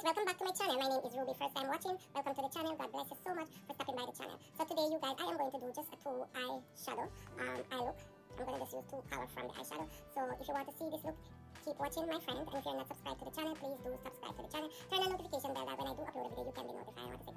welcome back to my channel. My name is Ruby. First time watching, welcome to the channel. God bless you so much for stopping by the channel. So today you guys, I am going to do just a two eyeshadow eye look. I'm going to just use two colors from the eyeshadow. So if you want to see this look, keep watching my friend. And if you're not subscribed to the channel, please do subscribe to the channel. Turn on notification bell that when I do upload a video, you can be notified. I want to say